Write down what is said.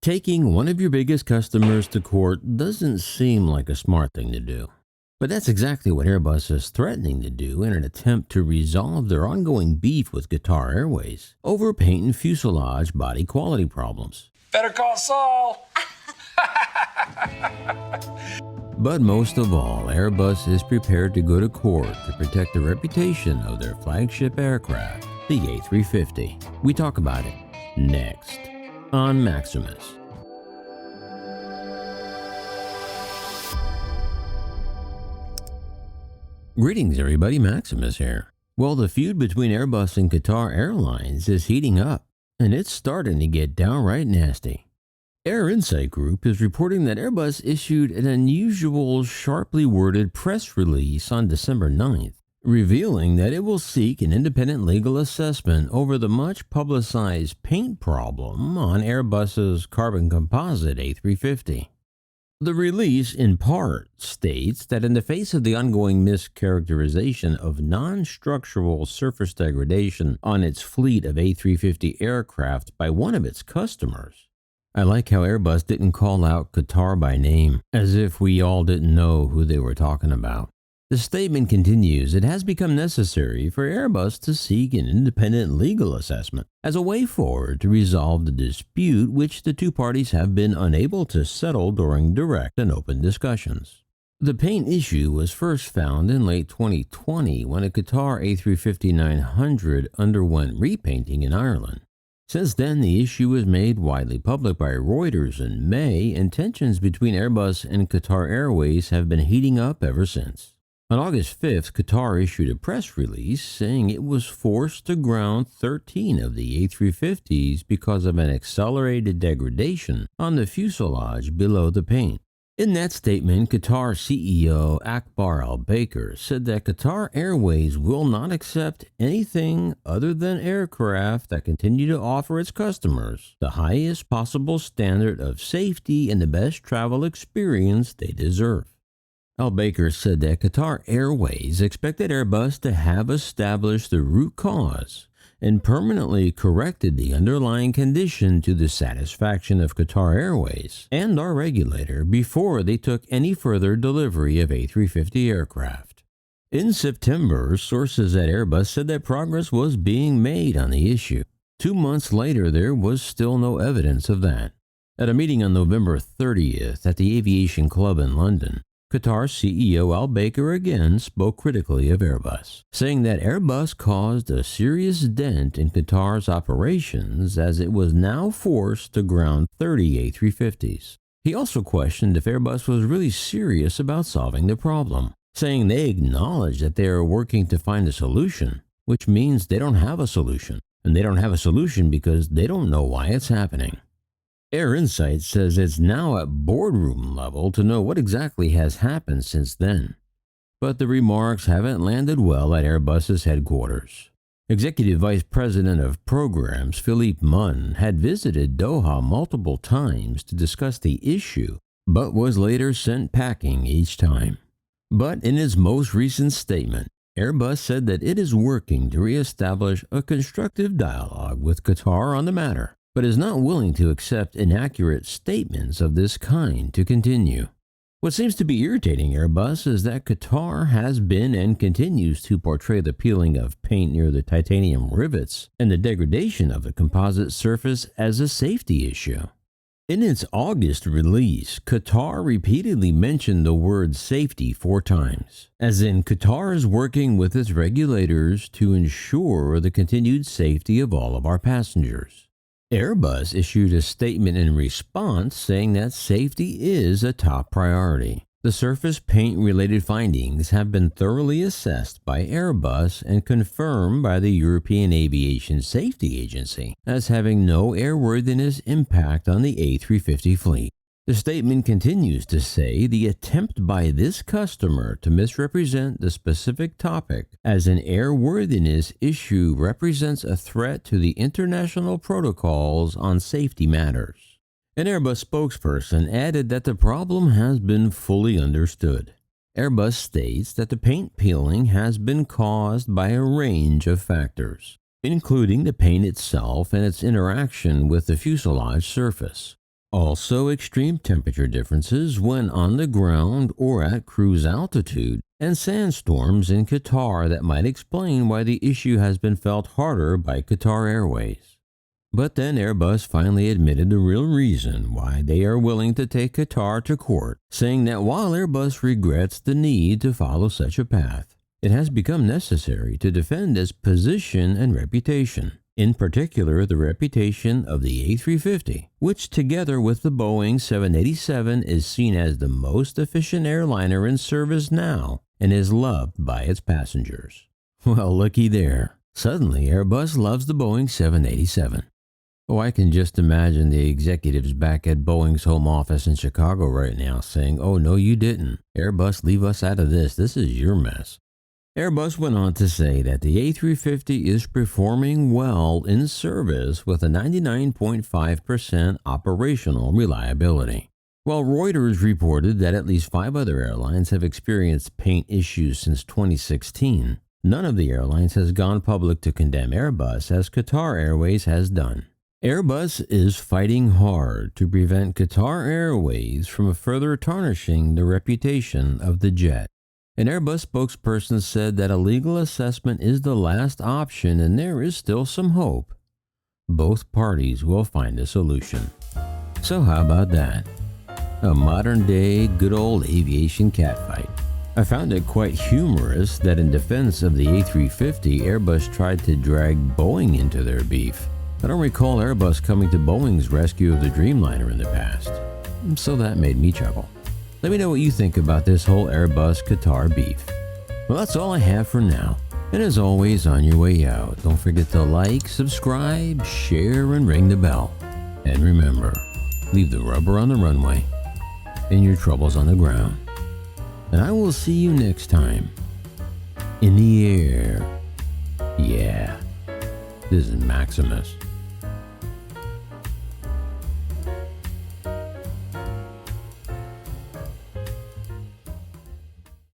Taking one of your biggest customers to court doesn't seem like a smart thing to do. But that's exactly what Airbus is threatening to do in an attempt to resolve their ongoing beef with Qatar Airways over paint and fuselage body quality problems. Better call Saul! But most of all, Airbus is prepared to go to court to protect the reputation of their flagship aircraft, the A350. We talk about it next on Maximus. Greetings everybody, Maximus here. Well, the feud between Airbus and Qatar Airlines is heating up, and it's starting to get downright nasty. Air Insight Group is reporting that Airbus issued an unusual, sharply worded press release on December 9th, revealing that it will seek an independent legal assessment over the much-publicized paint problem on Airbus's carbon composite A350. The release, in part, states that in the face of the ongoing mischaracterization of non-structural surface degradation on its fleet of A350 aircraft by one of its customers. I like how Airbus didn't call out Qatar by name, as if we all didn't know who they were talking about. The statement continues, it has become necessary for Airbus to seek an independent legal assessment as a way forward to resolve the dispute which the two parties have been unable to settle during direct and open discussions. The paint issue was first found in late 2020 when a Qatar A350-900 underwent repainting in Ireland. Since then, the issue was made widely public by Reuters in May, and tensions between Airbus and Qatar Airways have been heating up ever since. On August 5th, Qatar issued a press release saying it was forced to ground 13 of the A350s because of an accelerated degradation on the fuselage below the paint. In that statement, Qatar CEO Akbar Al-Baker said that Qatar Airways will not accept anything other than aircraft that continue to offer its customers the highest possible standard of safety and the best travel experience they deserve. Al-Baker said that Qatar Airways expected Airbus to have established the root cause and permanently corrected the underlying condition to the satisfaction of Qatar Airways and our regulator before they took any further delivery of A350 aircraft. In September, sources at Airbus said that progress was being made on the issue. 2 months later, there was still no evidence of that. At a meeting on November 30th at the Aviation Club in London, Qatar CEO Al-Baker again spoke critically of Airbus, saying that Airbus caused a serious dent in Qatar's operations as it was now forced to ground 30 A350s. He also questioned if Airbus was really serious about solving the problem, saying they acknowledge that they are working to find a solution, which means they don't have a solution, and they don't have a solution because they don't know why it's happening. Air Insight says it's now at boardroom level to know what exactly has happened since then. But the remarks haven't landed well at Airbus's headquarters. Executive Vice President of Programs Philippe Munn had visited Doha multiple times to discuss the issue, but was later sent packing each time. But in its most recent statement, Airbus said that it is working to reestablish a constructive dialogue with Qatar on the matter, but is not willing to accept inaccurate statements of this kind to continue. What seems to be irritating Airbus is that Qatar has been and continues to portray the peeling of paint near the titanium rivets and the degradation of the composite surface as a safety issue. In its August release, Qatar repeatedly mentioned the word safety 4 times, as in Qatar is working with its regulators to ensure the continued safety of all of our passengers. Airbus issued a statement in response saying that safety is a top priority. The surface paint-related findings have been thoroughly assessed by Airbus and confirmed by the European Aviation Safety Agency as having no airworthiness impact on the A350 fleet. The statement continues to say the attempt by this customer to misrepresent the specific topic as an airworthiness issue represents a threat to the international protocols on safety matters. An Airbus spokesperson added that the problem has been fully understood. Airbus states that the paint peeling has been caused by a range of factors, including the paint itself and its interaction with the fuselage surface. Also, extreme temperature differences when on the ground or at cruise altitude, and sandstorms in Qatar that might explain why the issue has been felt harder by Qatar Airways. But then Airbus finally admitted the real reason why they are willing to take Qatar to court, saying that while Airbus regrets the need to follow such a path, it has become necessary to defend its position and reputation, in particular the reputation of the A350, which together with the Boeing 787 is seen as the most efficient airliner in service now and is loved by its passengers. Well, looky there. Suddenly Airbus loves the Boeing 787. Oh, I can just imagine the executives back at Boeing's home office in Chicago right now saying, "Oh, no, you didn't. Airbus, leave us out of this. This is your mess." Airbus went on to say that the A350 is performing well in service with a 99.5% operational reliability. While Reuters reported that at least 5 other airlines have experienced paint issues since 2016, none of the airlines has gone public to condemn Airbus as Qatar Airways has done. Airbus is fighting hard to prevent Qatar Airways from further tarnishing the reputation of the jet. An Airbus spokesperson said that a legal assessment is the last option and there is still some hope. Both parties will find a solution. So how about that? A modern-day good old aviation catfight. I found it quite humorous that in defense of the A350, Airbus tried to drag Boeing into their beef. I don't recall Airbus coming to Boeing's rescue of the Dreamliner in the past, so that made me chuckle. Let me know what you think about this whole Airbus-Qatar beef. Well, that's all I have for now. And as always, on your way out, don't forget to like, subscribe, share, and ring the bell. And remember, leave the rubber on the runway and your troubles on the ground. And I will see you next time. In the air. Yeah, this is Maximus.